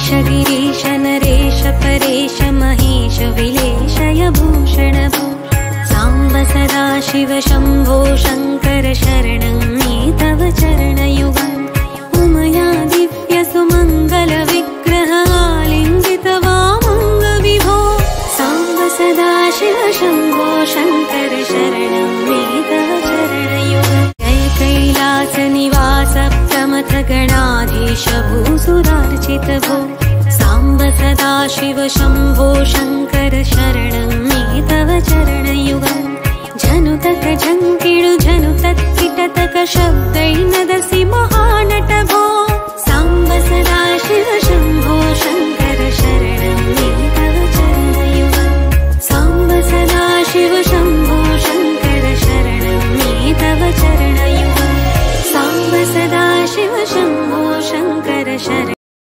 गिरीश नरेश परेश महेश विलेशय भूषण भो साम्ब सदा शिव शम्भो शङ्कर शरणं मे तव चरणयुगम् उमया दिव्य सुमङ्गल विग्रह आलिङ्गित वामङ्ग विभो साम्ब सदा शिव शम्भो शङ्कर शरणं मे तव चरणयुगम् जय कैलास निवास प्रमथ गणाधीश भूसुरार्चित भो साम्ब सदा शिव शम्भो शङ्कर शरणं मे तव चरणयुगम् जनुतक झङ्किळु जनुतत्किटतक शब्दैनदसि महानट भो साम्ब सदा